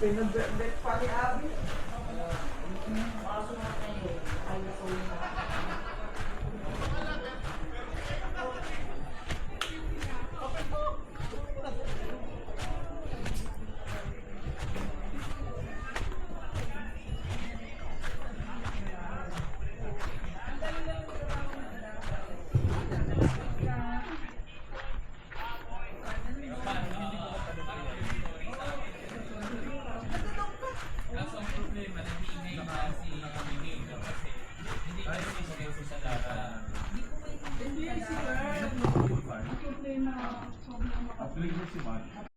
Pinag-bet pa ni Abby. Kaso ang problema, nag-iingay na si Miguel kasi hindi kasi seryoso sa laban. Hindi si Carl. Upgrade mo si Mark.